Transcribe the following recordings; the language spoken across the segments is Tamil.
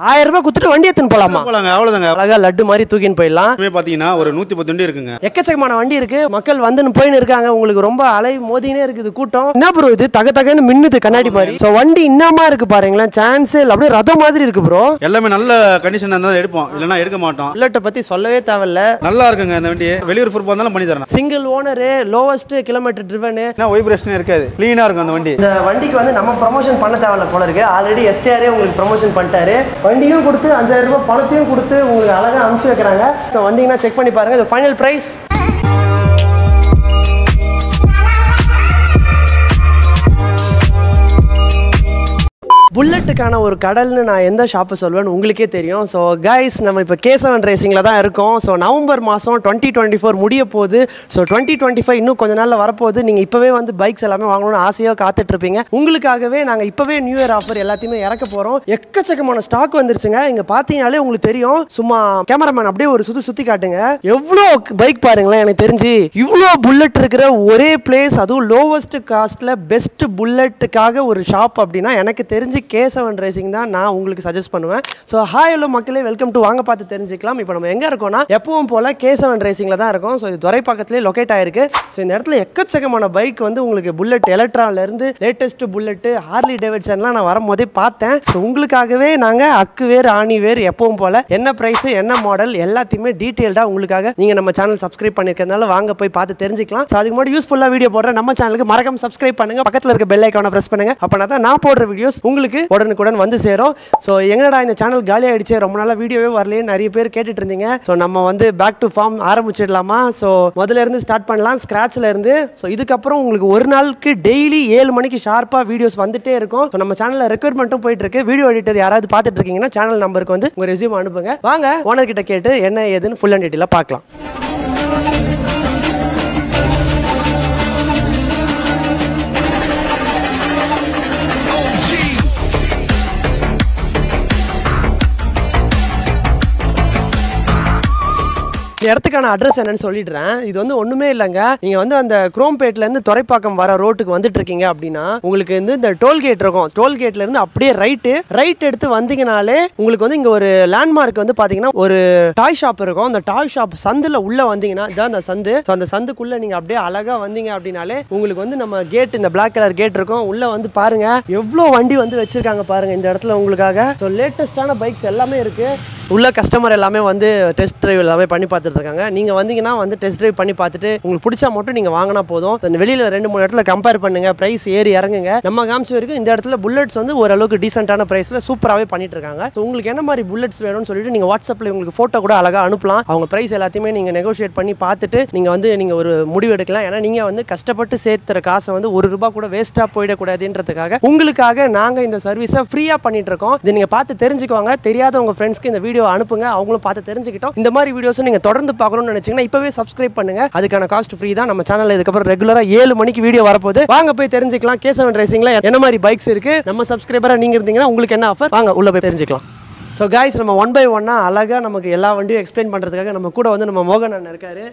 1000 ரூபாய் குத்துட்டு வண்டி எடுத்துன்னு போலாமா? போலாங்க, அவ்வளவுதாங்க. அழகா லட்டு மாதிரி தூக்கின்னு போயிடலாம். பாத்தீங்கன்னா ஒரு 110 வண்டி இருக்குங்க. எக்கச்சக்கமான வண்டி இருக்கு, மக்கள் வந்து போயின்னு இருக்காங்க. உங்களுக்கு ரொம்ப அலை மோதினே இருக்குது கூட்டம். என்ன ப்ரோ இது தக தகன்னு மின்னுது கண்ணாடி மாதிரி. சோ வண்டி இன்னமா இருக்கு பாருங்களேன், சான்ஸ் இல்ல, அப்படியே ரதம் மாதிரி இருக்கு ப்ரோ. எல்லாமே நல்ல கண்டிஷன் இருந்தா எடுப்போம், இல்லனா எடுக்க மாட்டோம். புல்லட்ட பத்தி சொல்லவே தேவையில்ல, நல்லா இருக்குங்க இந்த வண்டி. வெளியூர் ஃபுட் வந்தாலும் பண்ணி தரேன். Single owner, lowest kilometre driven, என்ன வைப்ரேஷன் இருக்காது, க்ளீனா இருக்கும் அந்த வண்டி. இந்த வண்டிக்கு வந்து நம்ம ப்ரமோஷன் பண்ண தேவையில்ல போல இருக்கு. ஆல்ரெடி எஸ்டிஆரே உங்களுக்கு ப்ரமோஷன் பண்ணிட்டாரு. வண்டியும் கொடுத்து 5000 ரூபாய் பணத்தையும் கொடுத்து உங்களுக்கு அழகா அனுப்பிச்சு வைக்கிறாங்க. ஸோ வண்டிங்கன்னா செக் பண்ணி பாருங்க. இது ஃபைனல் பிரைஸ். புல்லட்டுக்கான ஒரு கடல்னு நான் எந்த ஷாப்பை சொல்வேன்னு உங்களுக்கே தெரியும். ஸோ கைஸ், நம்ம இப்போ K7 ரேசிங்கில் தான் இருக்கோம். ஸோ நவம்பர் மாதம் 2024 முடிய போகுது. ஸோ 2025 இன்னும் கொஞ்ச நாளில் வரப்போகுது. நீங்கள் இப்போவே வந்து பைக்ஸ் எல்லாமே வாங்கணும்னு ஆசையாக காத்துட்ருப்பீங்க. உங்களுக்காகவே நாங்கள் இப்போவே நியூ இயர் ஆஃபர் எல்லாத்தையுமே இறக்க போகிறோம். எக்கச்சக்கமான ஸ்டாக் வந்துருச்சுங்க. இங்கே பார்த்தீங்கனாலே உங்களுக்கு தெரியும். சும்மா கேமராமேன் அப்படியே ஒரு சுற்றி காட்டுங்க. எவ்வளோ பைக் பாருங்களேன். எனக்கு தெரிஞ்சு இவ்வளோ புல்லட் இருக்கிற ஒரே பிளேஸ், அதுவும் லோவஸ்ட் காஸ்ட்டில் பெஸ்ட் புல்லட்டுக்காக ஒரு ஷாப் அப்படின்னா எனக்கு தெரிஞ்சு K7 ரேசிங் தான் நான் உங்களுக்கு சஜஸ்ட் பண்ணுவேன். ஸோ ஹாய் ஹலோ மக்களே, வெல்கம் டு வாங்க பார்த்து தெரிஞ்சுக்கலாம். இப்போ நம்ம எங்கே இருக்கோம்னா எப்பவும் போல் K7 ரேசிங்கில் தான் இருக்கும். ஸோ இது துறைப்பாக்கத்துலேயே லொக்கேட் ஆயிருக்கு. ஸோ இந்த இடத்துல எக்கச்சக்கமான பைக் வந்து உங்களுக்கு புல்லட் எலக்ட்ரான்லேருந்து லேட்டஸ்ட் புல்லட்டு ஹார்லி டேவிட்சன்லாம் நான் வரும்போதே பார்த்தேன். ஸோ உங்களுக்காகவே நாங்கள் அக்கு வேர் ஆணி வேர் எப்பவும் போல் என்ன ப்ரைஸு என்ன மாடல் எல்லாத்தையுமே டீட்டெயில்டாக உங்களுக்காக நீங்கள் நம்ம சேனல் சப்ஸ்கிரைப் பண்ணியிருக்கிறதுனால வாங்க போய் பார்த்து தெரிஞ்சுக்கலாம். ஸோ அதுக்கு முன்னாடி யூஸ்ஃபுல்லாக வீடியோ போடுற நம்ம சேனலுக்கு மறக்காம சப்ஸ்கிரைப் பண்ணுங்கள். பக்கத்தில் இருக்க பெல் ஐக்கானை ப்ரெஸ் பண்ணுங்கள். அப்போனா தான் நான் போடுற வீடியோஸ் உங்களுக்கு உடனுக்குடன் வந்து சேரும். ஸோ எங்கடா இந்த சேனல் காலி ஆயிடுச்சு, ரொம்ப நாளாக வீடியோவே வரலையே நிறைய பேர் கேட்டுட்டு இருந்தீங்க. ஸோ நம்ம வந்து பேக் டு ஃபார்ம் ஆரம்பிச்சிடலாமா? ஸோ முதல்ல இருந்து ஸ்டார்ட் பண்ணலாம், ஸ்க்ராட்ச்ல இருந்து. ஸோ இதுக்கப்புறம் உங்களுக்கு ஒரு நாளுக்கு டெய்லி 7 மணிக்கு ஷார்ப்பாக வீடியோஸ் வந்துட்டே இருக்கும். ஸோ நம்ம சேனலில் ரெக்ரூட்மெண்ட்டும் போயிட்டு இருக்கு. வீடியோ எடிட்டர் யாராவது பார்த்துட்டு இருக்கீங்கன்னா சேனல் நம்பருக்கு வந்து உங்கள் ரெஸ்யூம் அனுப்புங்க. வாங்க ஓனர் கிட்ட கேட்டு என்ன ஏதுன்னு ஃபுல் அண்ட் டீட்டெயிலாக பார்க்கலாம். இடத்துக்கான அட்ரஸ் என்னன்னு சொல்லிடுறேன். இது வந்து ஒண்ணுமே இல்லைங்க. நீங்க வந்து அந்த குரோம்பேட்ல இருந்து துறைப்பாக்கம் வர ரோட்டுக்கு வந்துட்டு இருக்கீங்க அப்படின்னா உங்களுக்கு வந்து இந்த டோல்கேட் இருக்கும். டோல்கேட்ல இருந்து அப்படியே ரைட் எடுத்து வந்தீங்கனாலே உங்களுக்கு வந்து இங்க ஒரு லேண்ட்மார்க் வந்து பாத்தீங்கன்னா ஒரு டாய் ஷாப் இருக்கும். அந்த டாய் ஷாப் சந்துல உள்ள வந்தீங்கன்னா இதான் அந்த சந்து. அந்த சந்துக்குள்ள நீங்க அப்படியே அழகா வந்தீங்க அப்படின்னாலே உங்களுக்கு வந்து நம்ம கேட், இந்த பிளாக் கலர் கேட் இருக்கும். உள்ள வந்து பாருங்க எவ்வளவு வண்டி வந்து வச்சிருக்காங்க பாருங்க இந்த இடத்துல உங்களுக்காக. ஸோ லேட்டஸ்டான பைக்ஸ் எல்லாமே இருக்கு. உள்ள கஸ்டமர் எல்லாமே வந்து டெஸ்ட் டிரைவ் எல்லாமே பண்ணி பார்த்துட்டு இருக்காங்க. நீங்க வந்தீங்கன்னா வந்து டெஸ்ட் டிரைவ் பண்ணி பார்த்துட்டு உங்களுக்கு பிடிச்சா மட்டும் நீங்க வாங்கினா போதும். இந்த வெளியில 2-3 இடத்துல கம்பேர் பண்ணுங்க, பிரைஸ் ஏறி இறங்குங்க. நம்ம காமிச்சு வரைக்கும் இந்த இடத்துல புல்லட்ஸ் வந்து ஓரளவுக்கு டீசென்டான பிரைஸ்ல சூப்பராகவே பண்ணிட்டு இருக்காங்க. ஸோ உங்களுக்கு என்ன மாதிரி புல்லட்ஸ் வேணும்னு சொல்லிட்டு நீங்க வாட்ஸ்அப்ல உங்களுக்கு போட்டோ கூட அழகா அனுப்பலாம். அவங்க பிரைஸ் எல்லாத்தையுமே நீங்க நெகோஷியேட் பண்ணி பார்த்துட்டு நீங்க ஒரு முடிவு எடுக்கலாம். ஏன்னா நீங்க வந்து கஷ்டப்பட்டு சேர்த்துற காசை வந்து ₹1 கூட வேஸ்டா போயிடக்கூடாதுன்றதுக்காக உங்களுக்காக நாங்க இந்த சர்வீஸை ஃப்ரீயா பண்ணிட்டு இருக்கோம். இதை நீங்க பார்த்து தெரிஞ்சுக்கோங்க. தெரியாத உங்க ஃப்ரெண்ட்ஸ்க்கு இந்த வீடியோ அனுப்புங்க, அவங்களும் பார்த்து தெரிஞ்சுக்கிட்டோம். இந்த மாதிரி வீடியோஸ் நீங்க தொடர்ந்து பார்க்கணும்னு நினைச்சீங்கன்னா இப்பவே சப்ஸ்கிரைப் பண்ணுங்க. அதுக்கான காஸ்ட் ஃப்ரீ தான். நம்ம சேனல்ல இதுக்கப்புறம் ரெகுலரா 7 மணிக்கு வீடியோ வரப்போகுது. வாங்க போய் தெரிஞ்சுக்கலாம் K7 ரேசிங்ல என்ன மாதிரி பைக்ஸ் இருக்கு. நம்ம சப்ஸ்கிரைபரா நீங்க இருந்தீங்கன்னா உங்களுக்கு என்ன ஆஃபர், வாங்க உள்ள போய் தெரிஞ்சுக்கலாம். ஸோ கைஸ், நம்ம 1 by 1 அழகா நமக்கு எல்லா வண்டியும் எக்ஸ்பிளைன் பண்றதுக்காக நம்ம கூட வந்து நம்ம மோகன் அண்ணன் இருக்காரு.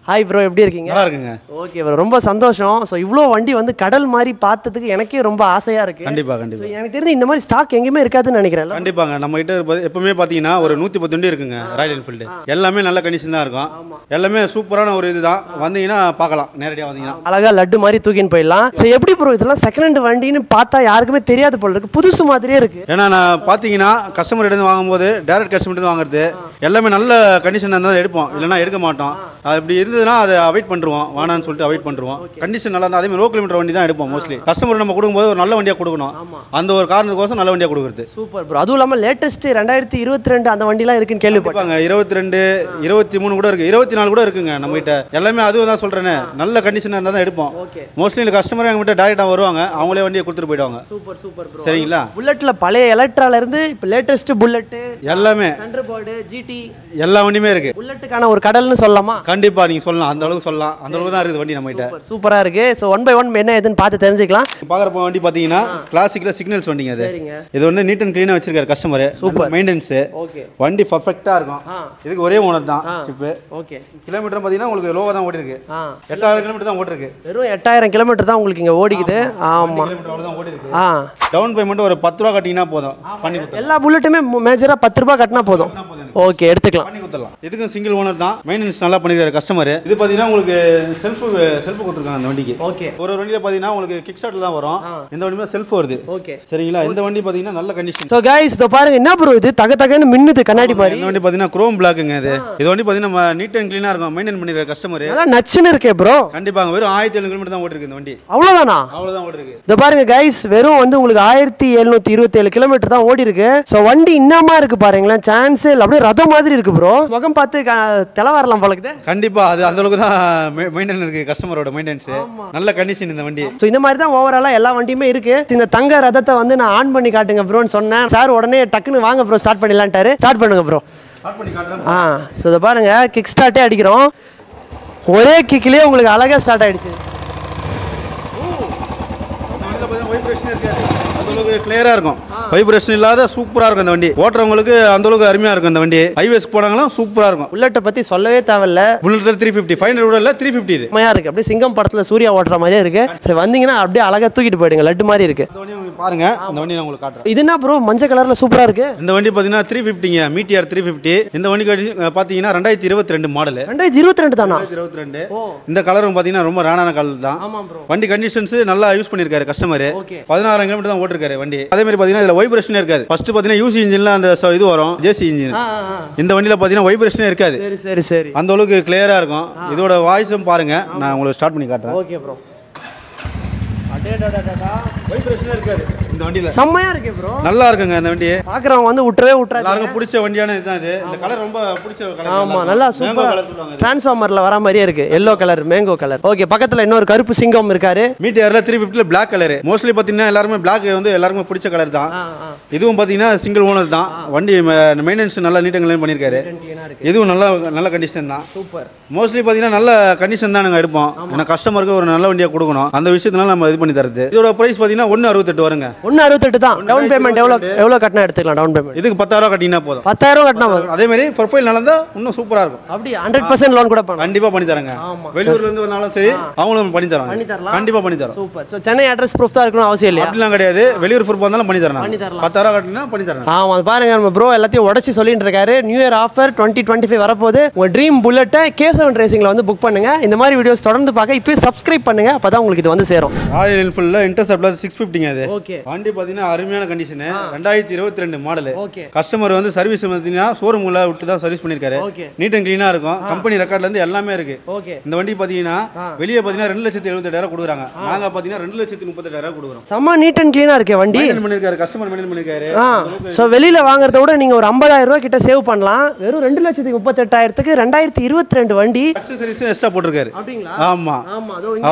ஹாய் ப்ரோ, எப்படி இருக்கீங்க? நல்லா இருக்குங்க. ஓகே ப்ரோ, ரொம்ப சந்தோஷம். ஸோ இவ்வளோ வண்டி வந்து கடல் மாதிரி பார்த்ததுக்கு எனக்கே ரொம்ப ஆசையா இருக்கு. கண்டிப்பா. எனக்கு தெரிஞ்சு இந்த மாதிரி ஸ்டாக் எங்கேயுமே இருக்காதுன்னு நினைக்கிறேன். கண்டிப்பாங்க. நம்ம கிட்ட எப்பவுமே பாத்தீங்கன்னா ஒரு 110 வண்டி இருக்குங்க. ராயல் என்ஃபீல்டு எல்லாமே நல்ல கண்டிஷன் தான் இருக்கும். எல்லாமே சூப்பரான ஒரு இதுதான். வந்தீங்கன்னா பார்க்கலாம், நேரடியாக வந்தீங்கன்னா அழகா லட்டு மாதிரி தூக்கின்னு போயிடலாம். ஸோ எப்படி ப்ரோ இதெல்லாம் செகண்ட் ஹேண்ட் வண்டின்னு பார்த்தா யாருக்குமே தெரியாது போல இருக்கு, புதுசு மாதிரியே இருக்கு. ஏன்னா நான் பார்த்தீங்கன்னா கஸ்டமர் எடுத்து வாங்கும்போது டேரக்ட் கஸ்டமர் வாங்குறது எல்லாமே நல்ல கண்டிஷன் இருந்தால் எடுப்போம், இல்லைனா எடுக்க மாட்டோம். அது இப்படி இருந்ததுன்னா அதை அவாய்ட் பண்ணுவோம், வேணான்னு சொல்லிட்டு அவாய்ட் பண்ணுவோம். கண்டிஷன் நல்லா இருந்தால் அதே மாதிரி லோ கிலோமீட்டர் வண்டி தான் எடுப்போம். மோஸ்ட்லி கஸ்டமர் நம்ம கொடுக்கும்போது ஒரு நல்ல வண்டியாக கொடுக்கணும். அந்த ஒரு காரணத்துக்கோசம் நல்ல வண்டியாக கொடுக்குறது. Super bro. அதுவும் இல்லாமல் லேட்டஸ்ட் 2022 அந்த வண்டிலாம் இருக்குன்னு கேள்விப்பட்டாங்க. 22, 23 கூட இருக்கு, 24 கூட இருக்குங்க நம்ம கிட்ட. எல்லாமே அதுவும் தான் சொல்றேன், நல்ல கண்டிஷனாக இருந்தால் தான் எடுப்போம். மோஸ்ட்லி இந்த கஸ்டமர் எங்க கிட்ட டேரக்டாக வருவாங்க, அவங்களே வண்டியை கொடுத்துட்டு போயிடுவாங்க. Super super bro. சரிங்களா? புல்லட்ல பழைய எலக்ட்ரால இருந்து இப்போ லேட்டஸ்ட் புல்லட் எல்லாமே தண்டர்பர்ட் ஜிடி எல்லா வண்டியுமே இருக்கு. புல்லட்டுக்கான ஒரு கடல்னு சொல்லலாமா? கண்டிப்பா நீங்க சொல்லலாம், அந்த அளவுக்கு சொல்லலாம். அந்த அளவுக்கு தான் இருக்குது வண்டி நம்ம கிட்ட. சூப்பரா இருக்கு. ஸோ 1 by 1 என்ன ஏதுன்னு பார்த்து தெரிஞ்சுக்கலாம். பாக்குறப்ப வண்டி பாத்தீங்கன்னா கிளாசிக்ல சிக்னல்ஸ் வண்டிங்க. அது இது வந்து நீட் அண்ட் கிளீனா வச்சிருக்காரு கஸ்டமர். Super maintenance. வண்டி பர்ஃபெக்ட்டா இருக்கும். இதுக்கு ஒரே ஓனர் தான் ஷிப். ஓகே. கிலோமீட்டர் பாத்தீங்கன்னா உங்களுக்கு லோவா தான் ஓடி இருக்கு. 8000 கிலோமீட்டர் தான் ஓடி இருக்கு. வெறும் 8000 கிலோமீட்டர் தான் உங்களுக்கு இங்க ஓடிக்குது. ஆமா, கிலோமீட்டர் அவ்வளவு தான் ஓடி இருக்கு. டவுன் பேமெண்ட் ஒரு ₹10 கட்டினா போதும் பண்ணி கொடுத்து. எல்லா புல்லட்டுமே மேஜரா 10 ரூபாய் கட்டினா போதும். ஓகே, எடுத்துக்கலாம், பண்ணி கொடுத்துடலாம். இதுக்கும் சிங்கிள் ஓனர் தான், மெயின்டெனன்ஸ் நல்லா பண்ணிருக்காரு கஸ்டமர். இது பாத்தீங்கன்னா உங்களுக்கு செல்ஃப் கொடுத்துருக்காங்க அந்த வண்டிக்கு. ஓகே, ஒரு வண்டியில பாத்தீங்கன்னா உங்களுக்கு கிக் ஸ்டார்ட்ல தான் வரும், இந்த வண்டியில செல்ஃப் வருது. ஓகே, சரிங்களா? இந்த வண்டி பாத்தீங்கன்னா நல்ல கண்டிஷன். சோ गाइस இதோ பாருங்க, என்ன ப்ரோ இது தக தகன்னு மின்னுது கண்ணாடி மாதிரி. இந்த வண்டி பாத்தீங்கன்னா குரோம் பிளாக்குங்க. இது வண்டி பாத்தீங்கன்னா நீட் அண்ட் க்ளீனா இருக்கும், மெயின்டைன் பண்ணிருக்காரு கஸ்டமர். நல்லா நச்சுன்னு இருக்கே ப்ரோ. கண்டிப்பாங்க, வெறும் 1700 கிலோமீட்டர் தான் ஓடிருக்கு இந்த வண்டி. அவ்வளவுதானா? அவ்வளவுதான் ஓடிருக்கு. இதோ பாருங்க गाइस, வெறும் வந்து உங்களுக்கு 1727 கிலோமீட்டர் தான் ஓடி இருக்கு. சோ வண்டி இன்னமா இருக்கு பாருங்களேன், சான்ஸ் இல்ல, அப்படியே ரதம் மாதிரி இருக்கு ப்ரோ. முகம் பார்த்து தெல வரலாம் போல இருக்குது. கண்டிப்பா அது அந்த அளவுக்கு தான் மெயின்டைன் இருக்கு, கஸ்டமரோட மெயின்டெனன்ஸ் நல்ல கண்டிஷன் இந்த வண்டி. சோ இந்த மாதிரி தான் ஓவராலா எல்லா வண்டியுமே இருக்கு. இந்த தங்க ரதத்தை வந்து நான் ஆன் பண்ணி காட்டுங்க ப்ரோன்னு சொன்னேன். சார் உடனே டக்குன்னு வாங்க ப்ரோ ஸ்டார்ட் பண்ணிடலான்ட்டாரு. ஸ்டார்ட் பண்ணுங்க ப்ரோ. ஸ்டார்ட் பண்ணி காட்டுறேன். ஸோ இதை பாருங்க, கிக் ஸ்டார்ட்டே அடிக்கிறோம். ஒரே கிக்லேயே உங்களுக்கு அழகாக ஸ்டார்ட் ஆயிடுச்சு. கிளியரா இருக்கும், வைப்ரேஷன் இல்லாத சூப்பரா இருக்கும் இந்த வண்டி. ஓட்டுறவங்களுக்கு அந்த அளவுக்கு அருமையா இருக்கும் இந்த வண்டி. ஹைவேஸ்க்கு போனாங்களும் சூப்பரா இருக்கும். புல்லட்டை பத்தி சொல்லவே தேவையில்ல. புல்லட் 350 500 இல்ல 350 இது செமையா இருக்கு. அப்படியே சிங்கம் படத்துல சூர்யா ஓட்டுற மாதிரியே இருக்கு. சரி வந்தீங்கன்னா அப்படியே அழகா தூக்கிட்டு போயிடுங்க, லட்டு மாதிரி இருக்கு. இந்த வண்டி பாருங்க, இந்த வண்டி நான் உங்களுக்கு காட்டுறேன். இது என்ன ப்ரோ மஞ்சள் கலர்ல சூப்பரா இருக்கு? இந்த வண்டி பாத்தீங்கன்னா 350ங்க, மீட்டிஆர் 350. இந்த வண்டி பாத்தீங்கன்னா 2022 மாடல். 2022 தானா? 2022. இந்த கலரும் பாத்தீங்கன்னா ரொம்ப ராணான கலர் தான். ஆமா ப்ரோ. வண்டி கண்டிஷன்ஸ் நல்லா யூஸ் பண்ணிருக்காரு கஸ்டமர். ஓகே, 16 கிலோமீட்டர் தான் ஓட்டிருக்காரு வண்டி. அதே மாதிரி பாத்தீங்கன்னா இதுல வைப்ரேஷனே இருக்காது. ஃபர்ஸ்ட் பாத்தீங்கன்னா யூசி இன்ஜின்ல அந்த இது வரும், ஜேசி இன்ஜின். இந்த வண்டியில பாத்தீங்கன்னா வைப்ரேஷனே இருக்காது. சரி சரி சரி, அந்த அளவுக்கு கிளியரா இருக்கும். இதோட வாய்ஸும் பாருங்க, நான் உங்களுக்கு ஸ்டார்ட் பண்ணி காட்டுறேன். Okay bro. வைப்ரேஷனே இருக்காது இந்த வண்டியில. செம்மையா இருக்கு ப்ரோ, நல்லா இருக்குங்க இந்த வண்டி. பாக்குறவங்க வந்து விட்டுறவே விட்டுறாங்க. எல்லாருக்கும் பிடிச்ச வண்டியான இதுதான் இது. இந்த கலர் ரொம்ப பிடிச்ச கலர். ஆமா, நல்லா சூப்பரா டிரான்ஸ்ஃபார்மர்ல வர மாதிரியே இருக்கு, yellow colour, mango colour. Okay, பக்கத்துல இன்னொரு கருப்பு சிங்கம் இருக்காரு. மீட்டிஆர்ல 350ல பிளாக் கலர். மோஸ்ட்லி பாத்தீங்கன்னா எல்லாருமே பிளாக் வந்து எல்லாருக்கும் பிடிச்ச கலர் தான். இதுவும் பாத்தீங்கன்னா சிங்கிள் ஓனர் தான். வண்டி மெயின்டெனன்ஸ் நல்லா நீட்டா க்ளீன் பண்ணிருக்காரு. இதுவும் நல்ல கண்டிஷன் தான். சூப்பர். மோஸ்ட்லி பாத்தீங்கன்னா நல்ல கண்டிஷன் தான் நாங்க எடுப்போம். ஏன்னா கஸ்டமருக்கு ஒரு நல்ல வண்டியா கொடுக்கணும். அந்த விஷயத்தினால நம்ம இது பண்ணி தரது. இதோட பிரைஸ் பாத்தீங்கன்னா 168 வருங்க. 168 தான். டவுன் பேமெண்ட் எவ்வளவு கட்டினா எடுத்துக்கலாம்? டவுன் பேமெண்ட் இதுக்கு 10,000 கட்டினா போதும். 10,000 கட்டினா போதும். அதே மாதிரி ப்ரொஃபைல் நல்லா இன்னும் சூப்பரா இருக்கும். அப்படி 100% லோன் கூட பண்ணலாம். கண்டிப்பா பண்ணி தரங்க. வெளியூர்ல இருந்து வந்தாலும் சரி அவங்களும் பண்ணி தராங்க. கண்டிப்பா பண்ணி தரோம். Super. So Chennai address proof தான் இருக்கணும் அவசியம் இல்லையா? அப்படிலாம் கிடையாது, வெளியூர் ப்ரூஃப் வந்தாலும் பண்ணி தரலாம். 10,000 கட்டினா பண்ணி தரலாம். ஆமா, பாருங்க நம்ம ப்ரோ எல்லாத்தையும் உடைச்சு சொல்லிட்டு இருக்காரு. நியூ இயர் ஆஃபர் 2025 வரப்போகுது. உங்க ட்ரீம் புல்லட்டை K7 ரேசிங்ல வந்து புக் பண்ணுங்க. இந்த மாதிரி வீடியோஸ் தொடர்ந்து பார்க்க இப்போ சப்ஸ்கிரைப் பண்ணுங்க, அப்பதான் உங்களுக்கு இது வந்து சேரும். ராயல் என்ஃபீல்ட்ல இன்டர்செப்டர் 650ங்க அது. ஓகே, வண்டி பாத்தீங்கன்னா அருமையான கண்டிஷன். 2022 மாடல். ஓகே, கஸ்டமர் வந்து சர்வீஸ் பாத்தீங்கன்னா ஷோரூம்ல விட்டு தான் சர்வீஸ் பண்ணிருக்காரு. நீட் அண்ட் க்ளீனா இருக்கும். கம்பெனி ரெக்கார்ட்ல இருந்து எல்லாமே இருக்கு. ஓகே, இந்த வண்டி பாத்தீங்கன்னா வெளியே பாத்தீங்கன்னா 2,78,000 கொடுக்குறாங்க. நாங்க பாத்தீங்கன்னா 2,38,000 கொடுக்குறோம். செம்ம நீட் அண்ட் க்ளீனா இருக்கே வண்டி. மெயின்டைன் பண்ணிருக்காரு கஸ்டமர், மெயின்டைன் பண்ணிருக்காரு. சோ வெளியில வாங்குறத விட நீங்க ஒரு 50,000 ரூபாய் கிட்ட சேவ் பண்ணலாம். வெறும் 2,38,000க்கு 2022 வண்டி. அக்சஸரீஸ் எக்ஸ்ட்ரா போட்டுருக்காரு. அப்படிங்களா? ஆமா,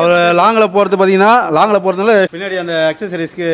அவர் லாங்ல போறது பாத்தீங்கன்னா லாங்ல போறதுனால பின்னாடி அந்த அக்சஸரீஸ்க்கு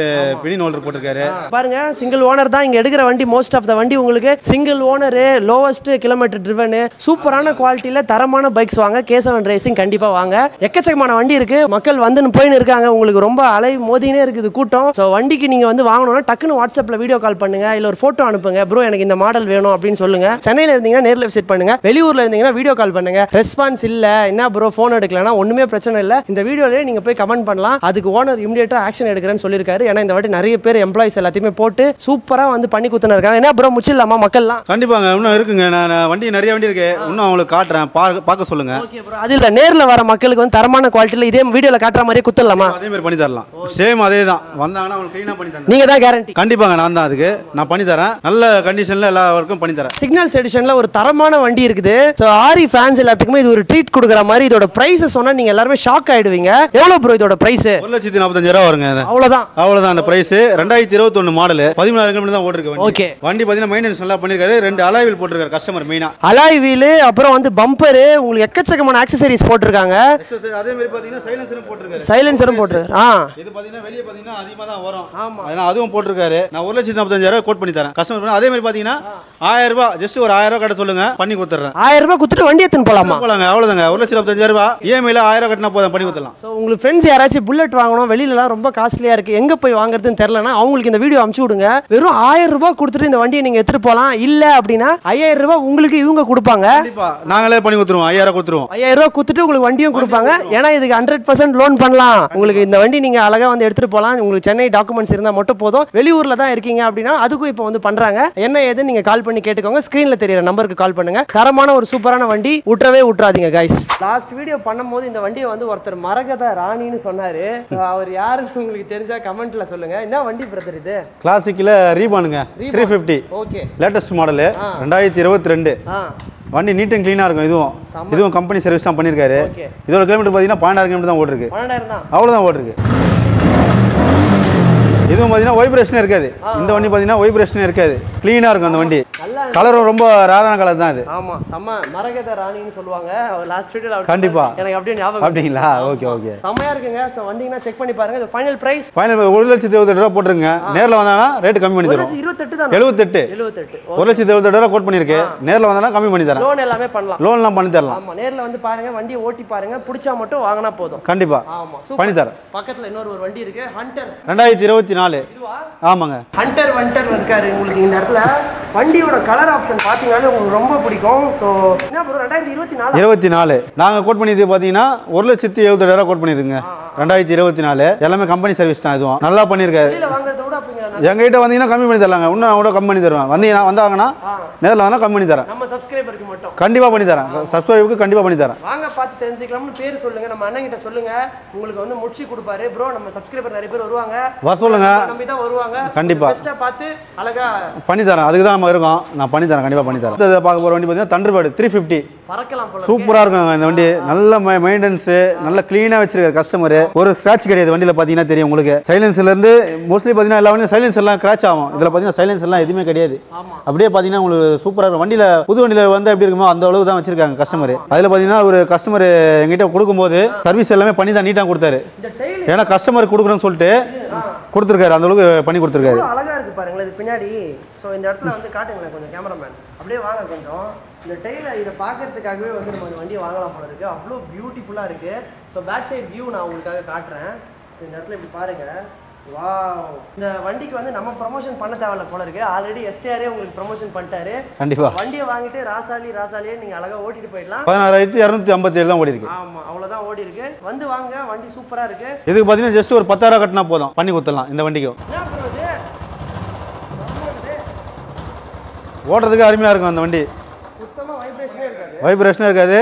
பின் ஹோல்டர் போட்டுருக்காரு. பாருங்க, சிங்கிள் ஓனர் தான் இங்க எடுக்கிற வண்டி. மோஸ்ட் ஆஃப் த வண்டி உங்களுக்கு single owner, lowest kilometre driven, சூப்பரான குவாலிட்டியில தரமான பைக்ஸ் வாங்க K7 ரேசிங் கண்டிப்பா வாங்க. எக்கச்சக்கமான வண்டி இருக்கு, மக்கள் வந்து போயின்னு இருக்காங்க. உங்களுக்கு ரொம்ப அலை மோதினே இருக்குது கூட்டம். ஸோ வண்டிக்கு நீங்க வந்து வாங்கணும்னா டக்குன்னு வாட்ஸ்அப்ல வீடியோ கால் பண்ணுங்க, இல்ல ஒரு போட்டோ அனுப்புங்க. ப்ரோ எனக்கு இந்த மாடல் வேணும் அப்படின்னு சொல்லுங்க. சென்னையில இருந்தீங்கன்னா நேரில் விசிட் பண்ணுங்க, வெளியூர்ல இருந்தீங்கன்னா வீடியோ கால் பண்ணுங்க. ரெஸ்பான்ஸ் இல்ல, என்ன ப்ரோ போன் எடுக்கலன்னா ஒண்ணுமே பிரச்சனை இல்ல. இந்த வீடியோல நீங்க போய் கமெண்ட் பண்ணலாம். அதுக்கு ஓனர் இமிடியேட்டா ஆக்ஷன் எடுக்கிறேன்னு சொல்லியிருக்காரு. ஏன்னா இந்த வாட்டி நிறைய பேர் எம்ப்ளாயிஸ் எல்லாத்தையுமே போட்டு சூப்பரா வந்து பண்ணி குத்துன இருக்காங்க. என்ன ப்ரோ முச்சிடலாமா மக்கள்லாம்? கண்டிப்பாங்க, இன்னும் இருக்குங்க. நான் வண்டி நிறைய வண்டி இருக்கு, இன்னும் அவங்களுக்கு காட்டுறேன், பார்க்க சொல்லுங்க. ஓகே ப்ரோ, அது இல்ல நேர்ல வர மக்களுக்கு வந்து தரமான குவாலிட்டில இதே வீடியோல காட்டுற மாதிரியே குத்துடலாமா? அதே மாதிரி பண்ணி தரலாம். சேம் அதே தான். வந்தாங்கன்னா அவங்க க்ளீனா பண்ணி தரேன். நீங்க தான் கேரண்டி? கண்டிப்பாங்க, நான் தான் அதுக்கு நான் பண்ணி தரேன். நல்ல கண்டிஷன்ல எல்லா ஒர்க்கும் பண்ணி தரேன். சிக்னல்ஸ் எடிஷன்ல ஒரு தரமான வண்டி இருக்குது. சோ ஆரி ஃபேன்ஸ் எல்லாத்துக்குமே இது ஒரு ட்ரீட் கொடுக்குற மாதிரி. இதோட பிரைஸ் சொன்னா நீங்க எல்லாரும் ஷாக் ஆயிடுவீங்க. எவ்வளவு ப்ரோ இதோட பிரைஸ்? 1,45,000 வருங்க. அவ்வளவுதான் அந்த பிரைஸ். 2021 மாடல், 16 கிலோமீட்டர் தான் ஓடிருக்கு வண்டி. ஓகே, வண்டி பாத்தீங்கன்னா மெயின்டெனன்ஸ் நல்லா பண்ணிருக்காரு. 2 அலாய் வீல் போட்டுருக்காரு கஸ்டமர் மெயினா. அலாய் வீல், அப்புறம் வந்து பம்பர், உங்களுக்கு எக்கச்சக்கமான ஆக்சஸரீஸ் போட்டுருக்காங்க. அதே மாதிரி பாத்தீங்கன்னா சைலன்சரும் போட்டுருக்காரு. சைலன்சரும் போட்டுருக்காரு. இது பாத்தீங்கன்னா வெளிய பாத்தீங்கன்னா அதிகமா தான் வரும். ஆமா, அதனால அதுவும் போட்டுருக்காரு. நான் 1,45,000 கோட் பண்ணி தரேன் கஸ்டமர். அதே மாதிரி பாத்தீங்கன்னா 1000 ரூபாய், ஜஸ்ட் ஒரு 1000 ரூபாய் கட்ட சொல்லுங்க, பண்ணி கொடுத்துறேன். 1000 ரூபாய் கொடுத்துட்டு வண்டி எடுத்துன்னு போலாமா? போலாங்க, அவ்வளவுதாங்க. 1,45,000 ரூபாய் இஎம்ஐல 1000 கட்டினா போதும், பண்ணி கொடுத்துடலாம். சோ உங்களுக்கு ஃப்ரெண்ட்ஸ் யாராச்சும் புல்லட் வாங்கணும், வெளியிலலாம் ரொம்ப காஸ்ட்லி காஸ்ட்லியாக இருக்குது, எங்கே போய் வாங்குறதுன்னு தெரிலனா அவங்களுக்கு இந்த வீடியோ அமுச்சு விடுங்க. வெறும் 1000 ரூபாய் கொடுத்துட்டு இந்த வண்டியை நீங்கள் எடுத்துகிட்டு போகலாம். இல்லை அப்படின்னா 5000 ரூபாய் உங்களுக்கு இவங்க கொடுப்பாங்க. நாங்களே பண்ணி கொடுத்துருவோம். 5000 கொடுத்துருவோம். 5000 ரூபாய் கொடுத்துட்டு உங்களுக்கு வண்டியும் கொடுப்பாங்க. ஏன்னா இதுக்கு 100% லோன் பண்ணலாம். உங்களுக்கு இந்த வண்டி நீங்கள் அழகாக வந்து எடுத்துகிட்டு போகலாம். உங்களுக்கு சென்னை டாக்குமெண்ட்ஸ் இருந்தால் மட்டும் போதும். வெளியூரில் தான் இருக்கீங்க அப்படின்னா அதுக்கும் இப்போ வந்து பண்ணுறாங்க. என்ன ஏதுன்னு நீங்கள் கால் பண்ணி கேட்டுக்கோங்க. ஸ்க்ரீனில் தெரியுற நம்பருக்கு கால் பண்ணுங்க. தரமான ஒரு சூப்பரான வண்டி, விட்டுறாதீங்க கைஸ். லாஸ்ட் வீடியோ பண்ணும்போது இந்த வண்டியை வந்து ஒருத்தர் மரகத ராணின்னு சொன்னாரு. அவர் யாருன்னு உங்களுக்கு தெரிஞ்சா கமெண்ட்ல சொல்லுங்க. என்ன வண்டி பிரதர் இது? கிளாசிக்கில் ரீபானுங்க 350. Okay, latest model 2022. வண்டி நீட் அண்ட் க்ளீனாக இருக்கும். இதுவும் கம்பெனி சர்வீஸ் தான் பண்ணியிருக்காரு. இதோட கிலோமீட்டர் பார்த்தீங்கன்னா 12,000 கிலோமீட்டர் தான் ஓட்டிருக்கு. 12,000 தான், அவ்வளோதான் ஓட்டிருக்கு. இதுவும் பார்த்தீங்கன்னா வைப்ரேஷன் இருக்காது. இந்த வண்டி பார்த்தீங்கன்னா வைப்ரேஷன் இருக்காது, க்ளீனாக இருக்கும் அந்த வண்டி. கலரும் ரொம்ப ரேரான கலர் தான் இது. ஆமா, செம்ம மரகத ராணின்னு சொல்லுவாங்க. லாஸ்ட் வீடியோல கண்டிப்பா எனக்கு அப்படியே ஞாபகம். அப்படிங்களா? ஓகே ஓகே, செம்மையா இருக்குங்க. சோ வண்டினா செக் பண்ணி பாருங்க. இது ஃபைனல் பிரைஸ் 1,28,000 போட்டுருங்க. நேரில் வந்தானா ரேட் கம்மி பண்ணி தரோம். 1,28,000 தான். 78 1,28,000 கோட் பண்ணிருக்கு. நேரில் வந்தானா கம்மி பண்ணி தரேன். லோன் எல்லாமே பண்ணலாம். லோன்லாம் பண்ணி தரலாம். ஆமா, நேரில் வந்து பாருங்க, வண்டியை ஓட்டி பாருங்க, பிடிச்சா மட்டும் வாங்கினா போதும். கண்டிப்பா ஆமா, பண்ணி தரேன். பக்கத்துல இன்னொரு வண்டி இருக்கு, ஹண்டர் 2024. ஆமாங்க, ஹண்டர் இருக்காரு. உங்களுக்கு இந்த இடத்துல வண்டியோட கலர் ஆப்ஷன் பாத்தீங்கன்னா உங்களுக்கு ரொம்ப பிடிக்கும். சோ என்ன ப்ரோ, 2024 நாங்க கோட் பண்ணிது பாத்தீங்கன்னா 1,70,000 கோட் பண்ணிருக்கீங்க. 2024 எல்லாமே கம்பெனி சர்வீஸ் தான். இதுவும் நல்லா பண்ணிருக்காரு. வெளியில வாங்குறத விட அப்பங்க எங்ககிட்ட வந்தீங்கன்னா கம்மி பண்ணி தரலாங்க. இன்னும் கூட கம்மி பண்ணி தருவேன். வந்தாங்கன்னா நேரில் வந்தா கம்மி பண்ணி தரேன். நம்ம சப்ஸ்கிரைபருக்கு மட்டும் கண்டிப்பா பண்ணி தரேன். சப்ஸ்கிரைபருக்கு கண்டிப்பா பண்ணி தரேன். வாங்க பார்த்து தெரிஞ்சுக்கலாம்னு பேர் சொல்லுங்க. நம்ம அண்ணன் கிட்ட சொல்லுங்க, உங்களுக்கு வந்து முடிச்சு கொடுப்பாரு. ப்ரோ நம்ம சப்ஸ்கிரைபர் நிறைய பேர் வருவாங்க, வர சொல்லுங்க, நம்பி தான் வருவாங்க. கண்டிப்பா பெஸ்டா பார்த்து அழகா பண்ணி தரேன். அதுக்கு தான் நம்ம இருக்கோம். நான் பண்ணி தரேன், கண்டிப்பா பண்ணி தரேன். இத பார்க்க போற வண்டி பாத்தீங்கன்னா தண்டர்பர்ட் 350. பறக்கலாம் போல, சூப்பரா இருக்கும் இந்த வண்டி. நல்ல மெயின்டெனன்ஸ், நல்ல க்ளீனா வச்சிருக்காரு கஸ்டமர். ஒரு ஸ்கிராட்ச் கிடையாது வண்டியில பாத்தீங்கன்னா தெரியும் உங்களுக்கு. சைலன்ஸ்ல இருந்து மோஸ்ட்லி பாத்தீங்கன்னா எல்லா வண்டியும் சைலன்ஸ் எல்லாம் கிராச் ஆகும். இதுல பாத்தீங்கன்னா சைலன்ஸ் எல்லாம் எதுவுமே கிடையாது. அப்படியே பாத்தீங்கன்னா உங்களுக்கு சூப்பரா இருக்கும். வண்டியில புது வண்டியில வந்து எப்படி இருக்குமோ அந்த அளவுக்கு தான் வச்சிருக்காங்க கஸ்டமர். அதுல பாத்தீங்கன்னா ஒரு கஸ்டமர் எங்கிட்ட கொடுக்கும்போது சர்வீஸ் எல்லாமே பண்ணி தான் நீட்டா கொடுத்தாரு. ஏன்னா கஸ்டமர் கொடுக்கணும்னு சொல்லிட்டு கொடுத்துருக்காரு. அந்த அளவுக்கு பண்ணி கொடுத்துருக்காரு. அழகா இருக்கு பாருங்களேன் இது பின்னாடி. ஸோ இந்த இடத்துல வந்து காட்டுங்களேன் கொஞ்சம் கேமராமேன், அப்படியே வாங்க கொஞ்சம். இந்த டெய்லை இதை பார்க்கறதுக்காகவே வந்து நம்ம இந்த வண்டியை வாங்கலாம் போல இருக்கு. அவ்வளோ பியூட்டிஃபுல்லாக இருக்கு. ஸோ பேக் சைட் வியூ நான் உங்களுக்காக காட்டுறேன். ஸோ இந்த இடத்துல இப்படி பாருங்க. வாவ், இந்த வண்டிக்கு வந்து நம்ம ப்ரமோஷன் பண்ண தேவையில்ல போல இருக்கு. ஆல்ரெடி எஸ்டிஆரே உங்களுக்கு ப்ரமோஷன் பண்ணிட்டாரு. கண்டிப்பா வண்டியை வாங்கிட்டு ராசாலியே நீங்க அழகா ஓட்டிட்டு போயிடலாம். 16,257 தான் ஓடி இருக்கு. ஆமா, அவ்வளவுதான் ஓடி இருக்கு. வந்து வாங்க, வண்டி சூப்பரா இருக்கு. இதுக்கு பாத்தீங்கன்னா ஜஸ்ட் ஒரு 10,000 கட்டினா போதும், பண்ணி கொடுத்துடலாம். இந்த வண்டிக்கு ஓட்டுறதுக்கு அருமையா இருக்கும். அந்த வண்டி சுத்தமா வைப்ரேஷனே இருக்காது.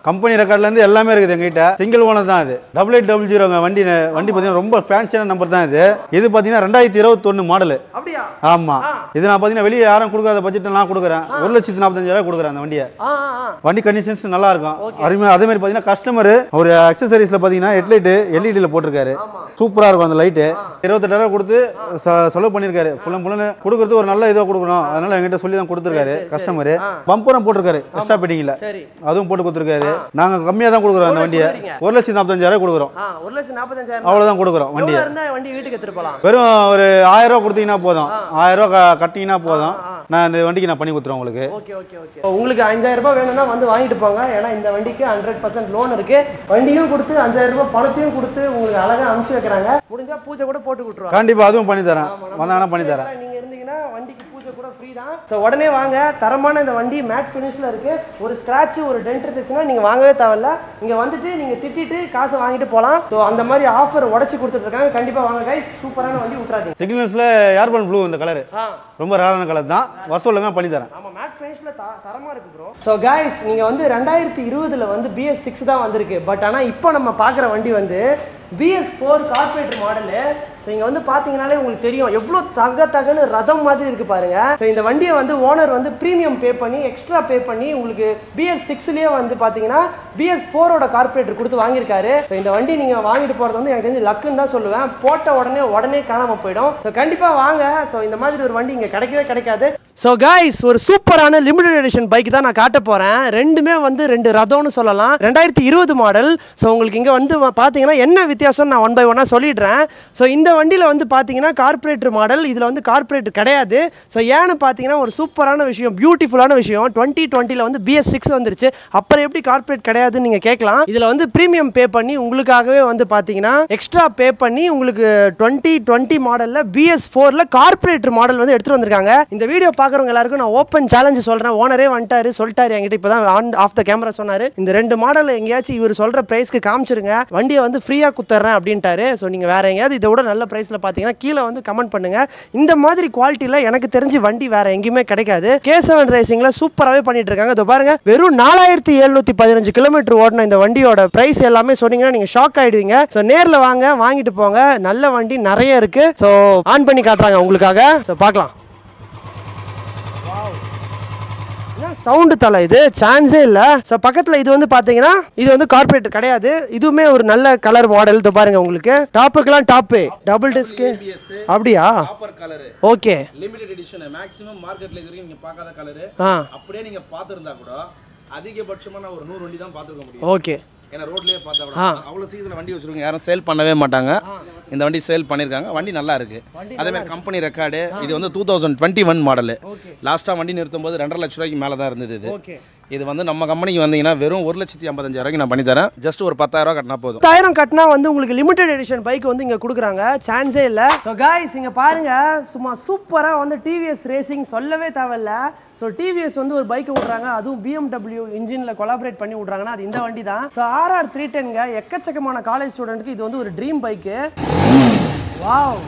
கம்பெனி ரெக்கார்ட்லேருந்து எல்லாமே இருக்குது எங்ககிட்ட. சிங்கிள் ஓனர் தான் இது. 8800 வண்டி பார்த்தீங்கன்னா ரொம்ப ஃபேன்சியான நம்பர் தான் இது. இது பார்த்தீங்கன்னா 2021 மாடலு. ஆமாம், இது நான் பார்த்தீங்கன்னா வெளியே யாரும் கொடுக்காத பட்ஜெட் நான் கொடுக்குறேன். 1,45,000 கொடுக்குறேன் அந்த வண்டியை. வண்டி கண்டிஷன்ஸ் நல்லா இருக்கும், அருமையாக. அதே மாதிரி பார்த்தீங்கன்னா கஸ்டமர் ஒரு அக்சசரிஸில் பார்த்தீங்கன்னா ஹெட்லைட்டு எல்இடியில் போட்டிருக்காரு. சூப்பராக இருக்கும் அந்த லைட்டு. 28,000 கொடுத்து செலவு பண்ணியிருக்காரு. ஃபுல்லு கொடுக்குறது ஒரு நல்ல இதாக கொடுக்கணும், அதனால எங்கிட்ட சொல்லி தான் கொடுத்துருக்காரு கஸ்டமர். பம்பரம் போட்டிருக்காரு எக்ஸ்ட்ரா பெட்டிங்கில், அதுவும் போட்டு கொடுத்துருக்காரு. நாங்க கம்மியா தான் கொடுக்குறோம் அந்த வண்டியை. 1,45,000 கொடுக்குறோம். 1,45,000 அவ்வளவுதான் கொடுக்குறோம் வண்டியை. வண்டி வீட்டுக்கு எடுத்துட்டு போலாம். வெறும் ஒரு 1000 ரூபாய் கொடுத்தீங்கன்னா போதும். 1000 ரூபாய் கட்டிங்கன்னா போதும். நான் இந்த வண்டிக்கு நான் பண்ணி கொடுத்துருவேன் உங்களுக்கு. Okay okay okay. உங்களுக்கு 5,000 ரூபாய் வேணும்னா வந்து வாங்கிட்டு போங்க. ஏன்னா இந்த வண்டிக்கு 100% லோன் இருக்கு. வண்டியும் கொடுத்து 5,000 ரூபாய் பணத்தையும் கொடுத்து உங்களுக்கு அழகா அனுப்பிச்சு வைக்கிறாங்க. முடிஞ்சா பூஜை கூட போட்டு விட்டுருவாங்க. கண்டிப்பா அதுவும் பண்ணி தரேன். வந்தாங்கன்னா பண்ணி தரேன். நீங்க இருந்தீங்கன்னா வண்டிக்கு பூஜை கூட ஃப்ரீ தான். ஸோ உடனே வாங்க. தரமான இந்த வண்டி மேட் ஃபினிஷ்ல இருக்கு. ஒரு ஸ்கிராட்ச் ஒரு டென்ட் இருந்துச்சுன்னா நீங்க வாங்கவே தேவையில்ல. இங்க வந்துட்டு நீங்க திட்டிட்டு காசை வாங்கிட்டு போகலாம். ஸோ அந்த மாதிரி ஆஃபர் உடச்சி கொடுத்துட்டு இருக்காங்க. கண்டிப்பா வாங்க கைஸ். சூப்பரான வண்டி விட்டுறாதீங்க. சிக்னல்ஸ்ல ஏர்பன் ப்ளூ இந்த கலர் ரொம்ப ரேரான கலர் தான். வர சொல்லுங்க பண்ணி தரேன். ஆமா, மேட் ஃபினிஷ்ல தரமா இருக்கு ப்ரோ. ஸோ கைஸ், நீங்க வந்து 2020ல வந்து BS6 தான் வந்திருக்கு. பட் ஆனா இப்போ நம்ம பார்க்குற வண்டி வந்து BS4 கார்பரேட்டர் மாடலு. ஸோ இங்கே வந்து பார்த்தீங்கன்னாலே உங்களுக்கு தெரியும் எவ்வளோ தகன்னு ரதம் மாதிரி இருக்குது பாருங்க. ஸோ இந்த வண்டியை வந்து ஓனர் வந்து ப்ரீமியம் பே பண்ணி எக்ஸ்ட்ரா பே பண்ணி உங்களுக்கு BS6லேயே வந்து பார்த்தீங்கன்னா BS4ஓட கார்பரேட்டர் கொடுத்து வாங்கியிருக்காரு. ஸோ இந்த வண்டி நீங்கள் வாங்கிட்டு போகிறது வந்து எனக்கு தெரிஞ்சு லக்குன்னு தான் சொல்லுவேன். போட்ட உடனே காணாமல் போயிடும். ஸோ கண்டிப்பாக வாங்க. ஸோ இந்த மாதிரி ஒரு வண்டி இங்கே கிடைக்கவே கிடைக்காது. ஸோ கைஸ் ஒரு சூப்பரான லிமிடெட் எடிஷன் பைக் தான் நான் காட்ட போகிறேன். ரெண்டுமே வந்து 2 ரதம்னு சொல்லலாம். 2020 மாடல். ஸோ உங்களுக்கு இங்கே வந்து பார்த்தீங்கன்னா என்ன வித்தியாசம் நான் 1 by 1 சொல்லிடுறேன். ஸோ இந்த வண்டியில் வந்து பார்த்தீங்கன்னா கார்பரேட்டர் மாடல், இதில் வந்து கார்பரேட்டர் கிடையாது. ஸோ ஏன்னு பார்த்தீங்கன்னா ஒரு சூப்பரான விஷயம், பியூட்டிஃபுல்லான விஷயம், 2020 வந்து BS6 வந்துருச்சு. அப்புறம் எப்படி கார்பரேட் கிடையாதுன்னு நீங்கள் கேட்கலாம். இதில் வந்து ப்ரீமியம் பே பண்ணி உங்களுக்காகவே வந்து பார்த்தீங்கன்னா எக்ஸ்ட்ரா பே பண்ணி உங்களுக்கு 2020 மாடலில் BS4ல் கார்பரேட்டர் மாடல் வந்து எடுத்துகிட்டு வந்திருக்காங்க. இந்த வீடியோ பார்க்குறவங்க எல்லாருக்கும் நான் ஓப்பன் சேலஞ்சு சொல்கிறேன். ஓனரே வந்துட்டாரு, சொல்லிட்டாரு என்கிட்ட, இப்போ தான் ஆன் ஆஃப் த கேமரா சொன்னார், இந்த 2 மாடல் எங்கேயாச்சும் இவர் சொல்கிற ப்ரைஸ்க்கு காமிச்சிருங்க, வண்டியை வந்து ஃப்ரீயாக குத்துறேன் அப்படின்ட்டாரு. ஸோ நீங்கள் வேறு எங்கேயாவது இதை விட நல்ல ப்ரைஸில் பார்த்தீங்கன்னா கீழே வந்து கமெண்ட் பண்ணுங்கள். இந்த மாதிரி குவாலிட்டியில் எனக்கு தெரிஞ்சு வண்டி வேறு எங்கேயுமே கிடைக்காது. K7 ரேசிங்கில் சூப்பராகவே பண்ணிட்டு இருக்காங்க. இதோ பாருங்க, வெறும் 4715 கிலோமீட்டர் ஓடின இந்த வண்டியோட ப்ரைஸ் எல்லாமே சொன்னீங்கன்னா நீங்கள் ஷாக் ஆகிடுவீங்க. ஸோ நேரில் வாங்க, வாங்கிட்டு போங்க. நல்ல வண்டி நிறைய இருக்குது. ஸோ ஆன் பண்ணி காட்டுறாங்க உங்களுக்காக. ஸோ பார்க்கலாம். சவுண்டு தலை, இது சான்ஸே இல்லை. ஸோ பக்கத்தில் இது வந்து பார்த்தீங்கன்னா இது வந்து கார்பரேட்டர் கிடையாது. இதுவுமே ஒரு நல்ல கலர் மாடல். இது பாருங்க, உங்களுக்கு டாப்புக்கெல்லாம் டாப்பு டபுள் டிஸ்க் அப்படியா? ஓகே, லிமிடெட் எடிஷன் மேக்ஸிமம் மார்க்கெட்ல இது வரைக்கும் நீங்க பார்க்காத கலர். அப்படியே நீங்க பார்த்திருந்தா கூட அதிகபட்சமா நான் ஒரு 100 வண்டி தான் பார்த்துக்க முடியும். ஓகே, ஏன்னா ரோட்லயே பார்த்தா கூட அவ்வளோ சீக்கிரத்தில் வண்டி வச்சிருக்கோங்க, யாரும் சேல் பண்ணவே மாட்டாங்க. இந்த வண்டி சேல் பண்ணியிருக்காங்க. வண்டி நல்லா இருக்கு. அதே மாதிரி கம்பெனி ரெக்கார்டு. இது வந்து 2021 மாடலு. லாஸ்ட்டாக வண்டி நிறுத்தும் போது 2.5 லட்ச ரூபாய்க்கு மேலே தான் இருந்தது. இது வந்து நம்ம கம்பெனிக்கு வந்தீங்கன்னா வெறும் 1,55,000 நான் பண்ணி தரேன். ஜஸ்ட் ஒரு 10,000 கட்டினா போதும். 10,000 கட்டினா வந்து உங்களுக்கு லிமிடெட் எடிஷன் பைக் வந்து இங்கே கொடுக்குறாங்க. சான்ஸே இல்லை. ஸோ காய்ஸ் இங்கே பாருங்க, சும்மா சூப்பராக வந்து டிவிஎஸ் ரேசிங் சொல்லவே தேவையில்ல. ஸோ டிவிஎஸ் வந்து ஒரு பைக் விட்றாங்க, அதுவும் BMW இன்ஜினில் கொலாபரேட் பண்ணி விட்றாங்கன்னா அது இந்த வண்டி தான். ஸோ RR 310 எக்கச்சக்கமான காலேஜ் ஸ்டூடெண்ட்டுக்கு இது வந்து ஒரு ட்ரீம் பைக்கு. வாவ்,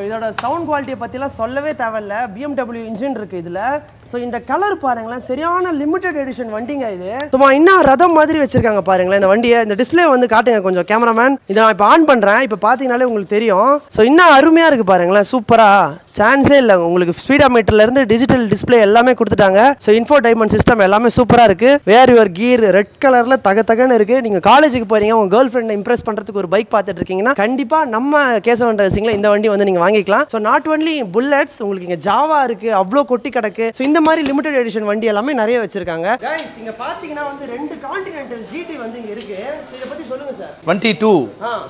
இதோட சவுண்ட் குவாலிட்டியை பற்றிலாம் சொல்லவே தேவையில்ல. BMW இன்ஜின் இருக்குது இதில். ஸோ இந்த கலர் பாருங்களேன், சரியான லிமிடெட் எடிஷன் வண்டிங்க இது. சும்மா இன்னும் ரதம் மாதிரி வச்சிருக்காங்க பாருங்களேன் இந்த வண்டியை. இந்த டிஸ்பிளே வந்து காட்டுங்க கொஞ்சம் கேமராமேன். இதை நான் இப்போ ஆன் பண்ணுறேன், இப்போ பார்த்தீங்கனாலே உங்களுக்கு தெரியும். ஸோ இன்னும் அருமையாக இருக்குது பாருங்களேன், சூப்பராக, சான்ஸே இல்லை. உங்களுக்கு ஸ்பீடா மீட்டர்லேருந்து டிஜிட்டல் டிஸ்பிளே எல்லாமே கொடுத்துட்டாங்க. ஸோ இன்ஃபோடைன்மெண்ட் சிஸ்டம் எல்லாமே சூப்பராக இருக்குது. வேர் யுவர் கீர் ரெட் கலரில் தகன்னு இருக்குது. நீங்கள் காலேஜுக்கு போகிறீங்க, உங்கள் கேர்ள் ஃப்ரெண்டை இம்ப்ரெஸ் பண்ணுறதுக்கு ஒரு பைக் பார்த்துட்டு இருக்கீங்கன்னா கண்டிப்பாக நம்ம K7 ரேசிங்கில் இந்த வண்டி வந்து நீங்கள் வாங்கிக்கலாம். ஸோ நாட் ஒன்லி புல்லட்ஸ், உங்களுக்கு இங்கே ஜாவா இருக்குது, அவ்வளோ கொட்டி கிடக்கு. ஸோ இந்த மாதிரி லிமிடெட் எடிஷன் வண்டி எல்லாமே நிறைய வச்சிருக்காங்க. கைஸ் இங்க பாத்தீங்கன்னா வந்து 2 கான்டினென்டல் GT வந்து இங்க இருக்கு. இத பத்தி சொல்லுங்க sir. 22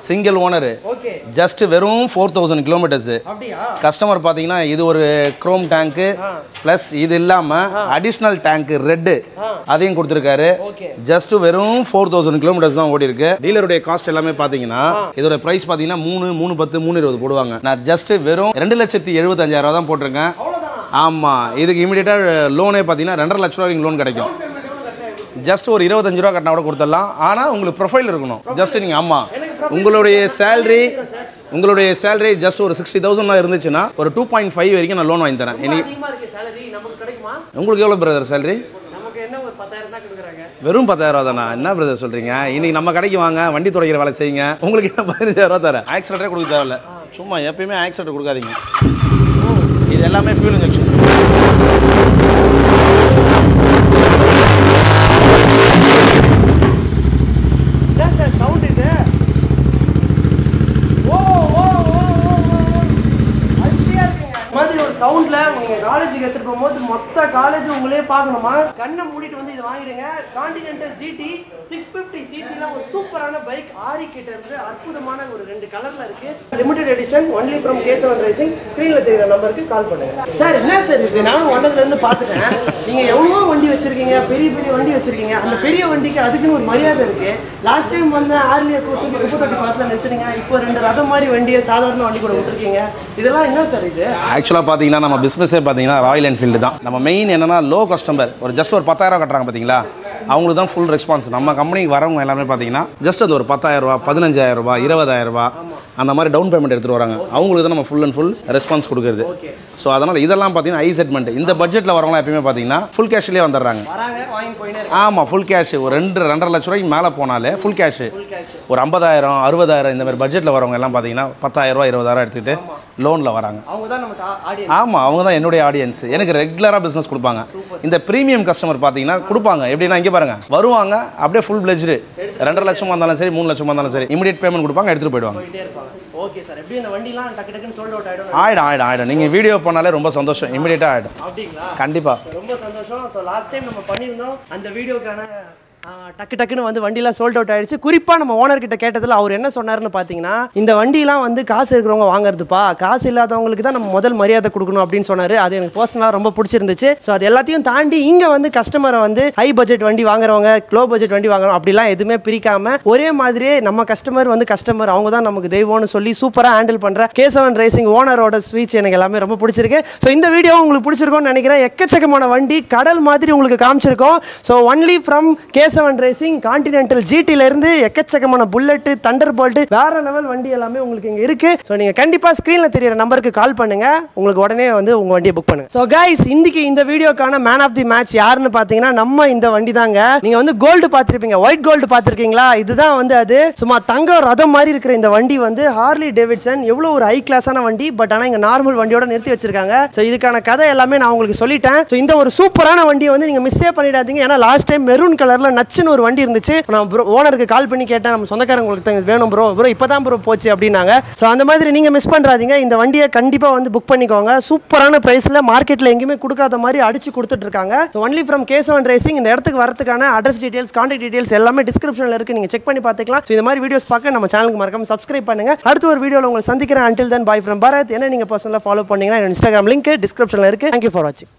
single owner. Okay, just வெறும் 4000 கிலோமீட்டர்ஸ். அப்படியா? கஸ்டமர் பாத்தீங்கன்னா இது ஒரு குரோம் டேங்க் பிளஸ் இது இல்லாம அடிஷனல் டேங்க் ரெட் அதையும் கொடுத்திருக்காரு. ஜஸ்ட் வெறும் 4000 கிலோமீட்டர்ஸ் தான் ஓடி இருக்கு. டீலருடைய காஸ்ட் எல்லாமே பாத்தீங்கன்னா இதோட பிரைஸ் பாத்தீங்கன்னா 3,20, 3,20 போடுவாங்க. நான் ஜஸ்ட் வெறும் 2,75,000 தான் போட்டிருக்கேன். ஆமா, இதுக்கு இமிடியேட்டா லோனே பாத்தீங்கன்னா 2.5 லட்ச ரூபாய்க்கு லோன் கிடைக்கும். ஜஸ்ட் ஒரு 25 ரூபா கட்டினா கூட கொடுத்துடலாம். ஆனால் உங்களுக்கு ப்ரொஃபைல் இருக்கணும். ஜஸ்ட் நீங்கள் ஆமாம் உங்களுடைய சேலரி ஜஸ்ட் ஒரு 60,000 இருந்துச்சுன்னா ஒரு 2.5 வரைக்கும் நான் லோன் வாங்கி தரேன். உங்களுக்கு எவ்வளோ பிரதர் சேலரி? வெறும் 10,000 தானா? என்ன பிரதர் சொல்கிறீங்க? இன்னைக்கு நம்ம கடைக்கு வாங்க, வண்டி துடைக்கிற வேலை செய்யுங்க, உங்களுக்கு என்ன 15,000 தரேன். ஆக்சிலேட்டரே கொடுக்க தேவையில்ல. சும்மா எப்பயுமே ஆக்சிலேட்டர் கொடுக்காதீங்க. இது எல்லாமே ஃபியூல் இன்ஜெக்ஷன். சவுண்ட் இது மாதிரி ஒரு சவுண்ட்ல நீங்க காலேஜுக்கு எடுத்துட்டு போகும்போது மொத்த காலேஜ் உங்களே பார்க்கணுமா? கண்ணை மூடிட்டு வந்து இதை வாங்கிடுங்க. கான்டினென்டல் GT 650cc ஒரு சூப்பரான பைக். ஆரி கிட்ட இருந்து அற்புதமான ஒரு 2 கலர்ல இருக்கு. Limited edition only from K7 racing. ஸ்கிரீன்ல தெரியுற நம்பருக்கு கால் பண்ணுங்க. சார் என்ன சார் இது? நான் வந்ததுல இருந்து பார்த்துட்டேன், நீங்க எவ்வளோ வண்டி வச்சிருக்கீங்க, பெரிய பெரிய வண்டி வச்சிருக்கீங்க. அந்த பெரிய வண்டிக்கு அதுக்குன்னு ஒரு மரியாதை இருக்கு. லாஸ்ட் டைம் வந்து ஆர்லியா கூத்து 38 பாத்துல நிறுத்துறீங்க, இப்போ 2 ரதம் மாதிரி வண்டியை சாதாரண வண்டி கூட விட்டுருக்கீங்க. இதெல்லாம் என்ன சார் இது? ஆக்சுவலாக பார்த்தீங்கன்னா நம்ம பிஸ்னஸே பார்த்தீங்கன்னா ராயல் என்ஃபீல்டு தான். நம்ம மெயின் என்னன்னா லோ கஸ்டமர், ஒரு ஜஸ்ட் ஒரு 10,000 கட்டுறாங்க பார்த்தீங்களா, அவங்களுக்கு தான் ஃபுல் ரெஸ்பான்ஸ். நம்ம கம்பெனிக்கு வரவங்க எல்லாமே பார்த்தீங்கன்னா ஜஸ்ட் அது ஒரு 10,000 ரூபா, 15,000 ரூபா, 20,000 ரூபா அந்த மாதிரி டவுன் பேமெண்ட் எடுத்துகிட்டு வராங்க. அவங்களுக்கு தான் நம்ம ஃபுல் அண்ட் ஃபுல் ரெஸ்பான்ஸ் கொடுக்குறது. ஸோ அதனால் இதெல்லாம் பார்த்தீங்கன்னா ஐ செட்மெண்ட். இந்த பட்ஜெட்டில் வரவங்களாம் எப்பயுமே பார்த்தீங்கன்னா ஃபுல் கேஷ்லேயே வந்துடுறாங்க. ஆமாம், ஃபுல் கேஷ். ஒரு 2.5 லட்ச ரூபாய்க்கு மேலே போனாலே ஃபுல் கேஷ். ஒரு 50,000, 60,000 இந்த மாதிரி பட்ஜெட்டில் வரவங்க எல்லாம் பார்த்தீங்கன்னா 10,000 ரூபா, 20,000 எடுத்துக்கிட்டு லோனில் வராங்க. ஆமாம், அவங்க தான் என்னுடைய ஆடியன்ஸ். எக்ஸ்பீரியன்ஸ். எனக்கு ரெகுலராக பிஸ்னஸ் கொடுப்பாங்க. இந்த ப்ரீமியம் கஸ்டமர் பார்த்தீங்கன்னா கொடுப்பாங்க எப்படின்னா, இங்கே பாருங்க, வருவாங்க அப்படியே ஃபுல் பிளெஜ்டு 2.5 லட்சமாக இருந்தாலும் சரி 3 லட்சமாக இருந்தாலும் சரி இமீடியட் பேமெண்ட் கொடுப்பாங்க, எடுத்துகிட்டு போயிடுவாங்க. ஓகே சார், எப்படி இந்த வண்டிலாம் டக்கு டக்குன்னு சோல்ட் அவுட் ஆயிடும். நீங்கள் வீடியோ பண்ணாலே ரொம்ப சந்தோஷம், இமீடியட்டாக ஆகிடும். அப்படிங்களா? கண்டிப்பாக ரொம்ப சந்தோஷம். ஸோ லாஸ்ட் டைம் நம்ம பண்ணியிருந்தோம் அந்த வீடியோக்கான டக்கு டக்குன்னு வந்து வண்டிலாம் சோல்ட் அவுட் ஆயிடுச்சு. குறிப்பாக நம்ம ஓனர் கிட்ட கேட்டதில் அவர் என்ன சொன்னார்னு பார்த்தீங்கன்னா, இந்த வண்டிலாம் வந்து காசு இருக்கிறவங்க வாங்குறதுப்பா, காசு இல்லாதவங்களுக்கு தான் நம்ம முதல் மரியாதை கொடுக்கணும் அப்படின்னு சொன்னார். அது எனக்கு பர்சனலாக ரொம்ப பிடிச்சிருந்துச்சு. ஸோ அது எல்லாத்தையும் தாண்டி இங்கே வந்து கஸ்டமரை வந்து ஹை பட்ஜெட் வண்டி வாங்குறவங்க, லோ பட்ஜெட் வண்டி வாங்குறோம் அப்படிலாம் எதுவுமே பிரிக்காம ஒரே மாதிரியே நம்ம கஸ்டமர் வந்து கஸ்டமர், அவங்க தான் நமக்கு தெய்வம்னு சொல்லி சூப்பராக ஹேண்டில் பண்ணுற K7 ரேசிங் ஓனரோட ஸ்பீச் எனக்கு எல்லாமே ரொம்ப பிடிச்சிருக்கு. ஸோ இந்த வீடியோ உங்களுக்கு பிடிச்சிருக்கும்னு நினைக்கிறேன். எக்கச்சக்கமான வண்டி கடல் மாதிரி உங்களுக்கு காமிச்சிருக்கோம். So only from K7 racing continental ஜிடில இருந்து எக்கச்சக்கமான புல்லட், தண்டர் போல்ட், வேற லெவல் வண்டி எல்லாமே உங்களுக்கு இங்க இருக்கு. ஸோ நீங்க கண்டிப்பா ஸ்கிரீன்ல தெரியற நம்பருக்கு கால் பண்ணுங்க, உங்களுக்கு உடனே வந்து உங்க வண்டியை புக் பண்ணுங்க. ஸோ கைஸ், இன்னைக்கு இந்த வீடியோக்கான மேன் ஆஃப் தி மேட்ச் யாருன்னு பாத்தீங்கன்னா நம்ம இந்த வண்டி தாங்க. நீங்க வந்து கோல்டு பார்த்திருப்பீங்க, ஒயிட் கோல்டு பார்த்திருக்கீங்களா? இதுதான் வந்து அது சும்மா தங்க ரதம் மாதிரி இருக்கிற இந்த வண்டி வந்து ஹார்லி டேவிட்சன். எவ்வளவு ஒரு ஹை கிளாஸான வண்டி, பட் ஆனா இங்க நார்மல் வண்டியோட நிறுத்தி வச்சிருக்காங்க. ஸோ இதுக்கான கதை எல்லாமே நான் உங்களுக்கு சொல்லிட்டேன். ஸோ இந்த ஒரு சூப்பரான வண்டியை வந்து நீங்க மிஸ்ஸே பண்ணிடாதீங்க. ஏன்னா லாஸ்ட் டைம் மெரூன் கலர்ல நச்சுன்னு ஒரு வண்டி இருந்துச்சு. நான் ப்ரோ ஓனருக்கு கால் பண்ணி கேட்டேன், நம்ம சொந்தக்காரங்களுக்கு வேணும் ப்ரோ இப்பதான் ப்ரோ போச்சு அப்படின்னாங்க. ஸோ அந்த மாதிரி நீங்க மிஸ் பண்றாதீங்க. இந்த வண்டியை கண்டிப்பா வந்து புக் பண்ணிக்கோங்க. சூப்பரான பிரைஸ்ல மார்க்கெட்ல எங்கேயுமே கொடுக்காத மாதிரி அடிச்சு கொடுத்துட்டு இருக்காங்க. So only from K7 racing. இந்த இடத்துக்கு வரதுக்கான அட்ரஸ் டீடைல்ஸ், கான்டாக்ட் டீடைல்ஸ் எல்லாமே டிஸ்கிரிப்ஷன்ல இருக்கு, நீங்க செக் பண்ணி பார்த்துக்கலாம். ஸோ இந்த மாதிரி வீடியோஸ் பார்க்க நம்ம சேனலுக்கு மறக்காம சப்ஸ்கிரைப் பண்ணுங்க. அடுத்த ஒரு வீடியோல உங்களை சந்திக்கிறேன். until then bye from Bharat. என்ன நீங்க பர்சனலா ஃபாலோ பண்ணீங்கன்னா Instagram லிங்க் டிஸ்கிரிப்ஷன்ல இருக்கு. Thank you for watching.